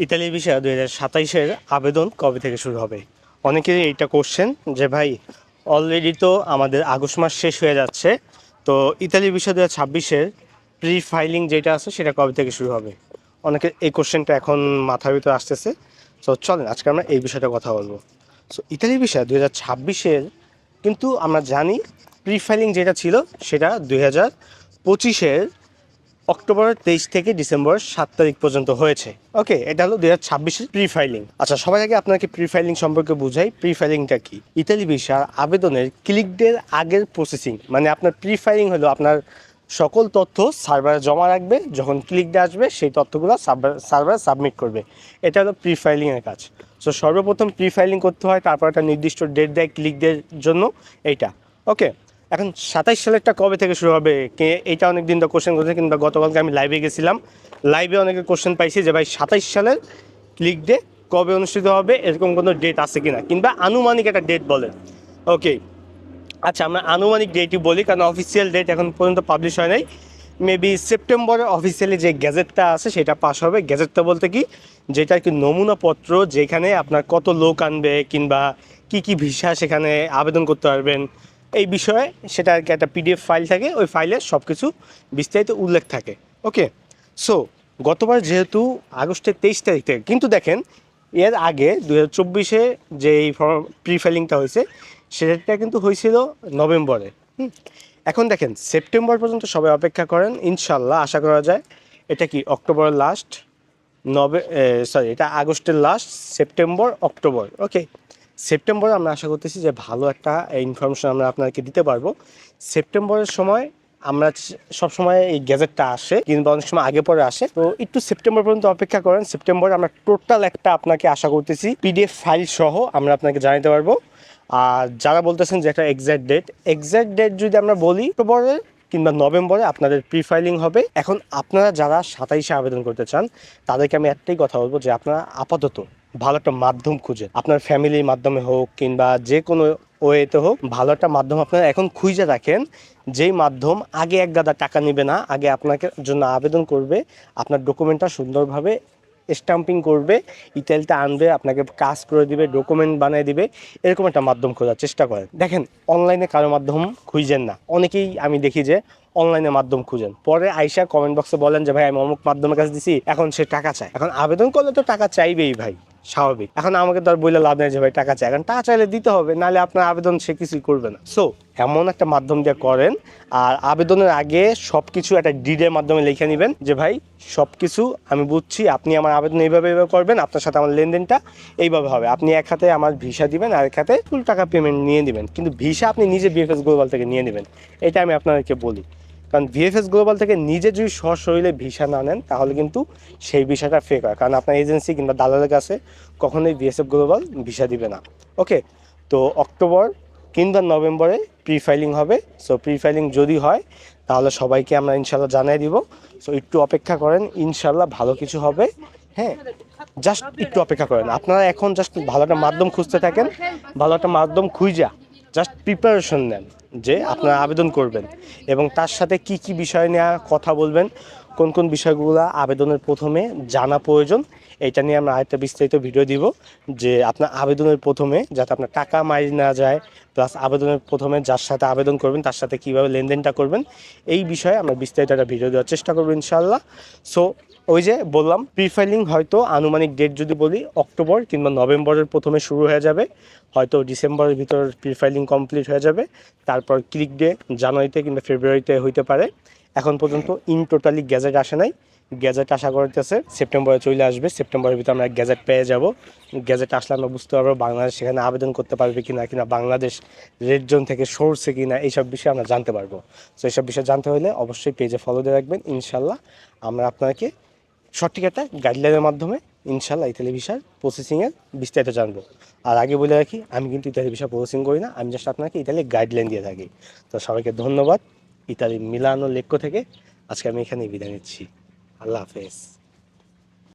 Italy visa 2027-এর আবেদন কবে থেকে শুরু হবে? অনেকেরই এইটা কোশ্চেন যে ভাই অলরেডি তো আমাদের আগস্ট মাস শেষ হয়ে যাচ্ছে, তো ইতালি ভিসা 2026-এর প্রি ফাইলিং যেটা আছে সেটা কবে থেকে শুরু হবে? অনেকের এই কোশ্চেনটা এখন মাথার ভিতরে আসতেছে। সো চলেন আজকে আমরা এই বিষয়টা কথা বলবো। সো ইতালি ভিসা 2026-এর কিন্তু আমরা জানি প্রি ফাইলিং যেটা ছিল সেটা 2025-এর অক্টোবরের 23 থেকে ডিসেম্বর 7 তারিখ পর্যন্ত হয়েছে। ওকে, এটা হলো 2026-এর প্রি ফাইলিং। আচ্ছা, সবার আগে আপনাকে প্রি ফাইলিং সম্পর্কে বুঝাই। প্রি ফাইলিংটা কি? ইতালি ভিসার আবেদনের ক্লিক ডের আগের প্রসেসিং, মানে আপনার প্রি ফাইলিং হলো আপনার সকল তথ্য সার্ভারে জমা রাখবে, যখন ক্লিক ডে আসবে সেই তথ্যগুলো সার্ভারে সাবমিট করবে। এটা হলো প্রি ফাইলিংয়ের কাজ। সো সর্বপ্রথম প্রি ফাইলিং করতে হয়, তারপর একটা নির্দিষ্ট ডেট দেয় ক্লিক ডের জন্য, এইটা। ওকে, এখন 27 সালেরটা কবে থেকে শুরু হবে? কে এইটা অনেক দিন তো কোশ্চেন করছে, কিংবা গতকালকে আমি লাইভে গেছিলাম, লাইভে অনেকে কোশ্চেন পাইছি যে ভাই 27 সালের ক্লিক ডে কবে অনুষ্ঠিত হবে, এরকম কোনো ডেট আছে কিনা, কিংবা আনুমানিক একটা ডেট বলেন। ওকে, আচ্ছা আমরা আনুমানিক ডেটই বলি, কারণ অফিসিয়াল ডেট এখন পর্যন্ত পাবলিশ হয় নাই। মেবি সেপ্টেম্বরে অফিসিয়ালি যে গ্যাজেটটা আছে সেটা পাস হবে। গ্যাজেটটা বলতে কি, যেটা আর কি নমুনাপত্র, যেখানে আপনার কত লোক আনবে কিংবা কি কি ভিসা সেখানে আবেদন করতে পারবেন এই বিষয়ে, সেটা আর কি একটা পিডিএফ ফাইল থাকে, ওই ফাইলে সব কিছু বিস্তারিত উল্লেখ থাকে। ওকে, সো গতবার যেহেতু আগস্টের 23 তারিখ থেকে, কিন্তু দেখেন এর আগে 2024-এ যে এই প্রি ফাইলিংটা হয়েছে সেটা কিন্তু হয়েছিল নভেম্বরে। এখন দেখেন সেপ্টেম্বর পর্যন্ত সবাই অপেক্ষা করেন, ইনশাল্লাহ আশা করা যায় এটা কি অক্টোবরের লাস্ট, এটা আগস্টের লাস্ট, সেপ্টেম্বর অক্টোবর। ওকে, সেপ্টেম্বরে আমরা আশা করতেছি যে ভালো একটা ইনফরমেশন আমরা আপনাকে দিতে পারবো। সেপ্টেম্বরের সময় আমরা সবসময় এই গ্যাজেটটা আসে, কিংবা অনেক সময় আগে পরে আসে, তো একটু সেপ্টেম্বর পর্যন্ত অপেক্ষা করেন। সেপ্টেম্বরে আমরা টোটাল একটা আপনাকে আশা করতেছি পিডিএফ ফাইল সহ আমরা আপনাকে জানাতে পারবো। আর যারা বলতেছেন যে একটা এক্স্যাক্ট ডেট যদি আমরা বলি, অক্টোবরে কিংবা নভেম্বরে আপনাদের প্রি ফাইলিং হবে। এখন আপনারা যারা 27-এ আবেদন করতে চান তাদেরকে আমি একটাই কথা বলবো যে আপনারা আপাতত ভালো একটা মাধ্যম খুঁজে, আপনার ফ্যামিলির মাধ্যমে হোক কিংবা যে কোনো ওয়েতে হোক, ভালো একটা মাধ্যম আপনারা এখন খুঁজে রাখেন, যেই মাধ্যম আগে এক গাদা টাকা নেবে না, আগে আপনাকে জন্য আবেদন করবে, আপনার ডকুমেন্টটা সুন্দরভাবে স্টাম্পিং করবে, ইতালিতে আনবে, আপনাকে কাজ করে দিবে, ডকুমেন্ট বানিয়ে দিবে, এরকম একটা মাধ্যম খোঁজার চেষ্টা করেন। দেখেন অনলাইনে কারো মাধ্যম খুঁজেন না, অনেকেই আমি দেখি যে অনলাইনে মাধ্যম খুঁজেন, পরে আইসা কমেন্ট বক্সে বলেন যে ভাই আমি অমুক মাধ্যমের কাছে দিছি, এখন সে টাকা চায়। এখন আবেদন করলে তো টাকা চাইবেই ভাই, স্বাভাবিক। এখন আমাকে তো আর বললে লাভ নেই যে ভাই টাকা চাই, এখন টাকা চাইলে দিতে হবে, নাহলে আপনার আবেদন সে কিছুই করবে না। সো এমন একটা মাধ্যম দিয়ে করেন, আর আবেদনের আগে সব কিছু একটা ডিডের মাধ্যমে লিখে নেবেন যে ভাই সব কিছু আমি বুঝছি, আপনি আমার আবেদন এইভাবে করবেন, আপনার সাথে আমার লেনদেনটা এইভাবে হবে, আপনি এক হাতে আমার ভিসা দিবেন আর এক হাতে ফুল টাকা পেমেন্ট নিয়ে নেবেন, কিন্তু ভিসা আপনি নিজে বিএফএস গ্লোবাল থেকে নিয়ে নেবেন। এটা আমি আপনাদেরকে বলি, কারণ ভিএফএস গ্লোবাল থেকে নিজে যদি সশরীরে ভিসা না নেন তাহলে কিন্তু সেই ভিসাটা ফেক হয়, কারণ আপনার এজেন্সি কিংবা দালালের কাছে কখনোই ভিএফএস গ্লোবাল ভিসা দিবে না। ওকে, তো অক্টোবর কিংবা নভেম্বরে প্রি ফাইলিং হবে। সো প্রি ফাইলিং যদি হয় তাহলে সবাইকে আমরা ইনশাল্লাহ জানিয়ে দিব। সো একটু অপেক্ষা করেন, ইনশাল্লাহ ভালো কিছু হবে। হ্যাঁ, জাস্ট একটু অপেক্ষা করেন। আপনারা এখন জাস্ট ভালো একটা মাধ্যম খুঁজতে থাকেন, ভালো একটা মাধ্যম খুঁজা জাস্ট প্রিপারেশন নেন যে আপনারা আবেদন করবেন, এবং তার সাথে কি কি বিষয় নিয়ে কথা বলবেন, কোন কোন বিষয়গুলো আবেদনের প্রথমে জানা প্রয়োজন, এটা নিয়ে আমরা আরেকটা বিস্তারিত ভিডিও দিব, যে আপনার আবেদনের প্রথমে যাতে আপনার টাকা মারি না যায়, প্লাস আবেদনের প্রথমে যার সাথে আবেদন করবেন তার সাথে কীভাবে লেনদেনটা করবেন, এই বিষয়ে আমরা বিস্তারিত একটা ভিডিও দেওয়ার চেষ্টা করবো ইনশাল্লাহ। সো ওই যে বললাম প্রি ফাইলিং হয়তো আনুমানিক ডেট যদি বলি অক্টোবর কিংবা নভেম্বরের প্রথমে শুরু হয়ে যাবে, হয়তো ডিসেম্বরের ভিতর প্রি ফাইলিং কমপ্লিট হয়ে যাবে, তারপর ক্লিক ডে জানুয়ারিতে কিংবা ফেব্রুয়ারিতে হইতে পারে। এখন পর্যন্ত ইন টোটালি গ্যাজেট আসে নাই, গ্যাজেট আশা করতেছে সেপ্টেম্বরে চলে আসবে, সেপ্টেম্বরের ভিতরে আমরা গ্যাজেট পেয়ে যাব। গ্যাজেট আসলে আমরা বুঝতে পারবো বাংলাদেশ সেখানে আবেদন করতে পারবে কিনা, কিনা বাংলাদেশ রেড জোন থেকে সরছে কিনা, এইসব বিষয়ে আমরা জানতে পারবো। তো এইসব বিষয়ে জানতে হলে অবশ্যই পেজে ফলো দিয়ে রাখবেন, ইনশাল্লাহ আমরা আপনাকে সঠিক একটা গাইডলাইনের মাধ্যমে ইনশাল্লাহ ইতালি ভিসার প্রসেসিংয়ের বিস্তারিত জানবো। আর আগে বলে রাখি, আমি কিন্তু ইতালি ভিসা প্রসেসিং করি না, আমি জাস্ট আপনাকে ইতালি গাইডলাইন দিয়ে থাকি। তো সবাইকে ধন্যবাদ। ইতালি মিলানো লেক্কো থেকে আজকে আমি এখানেই বিদায় নিচ্ছি। আল্লাহ হাফেজ।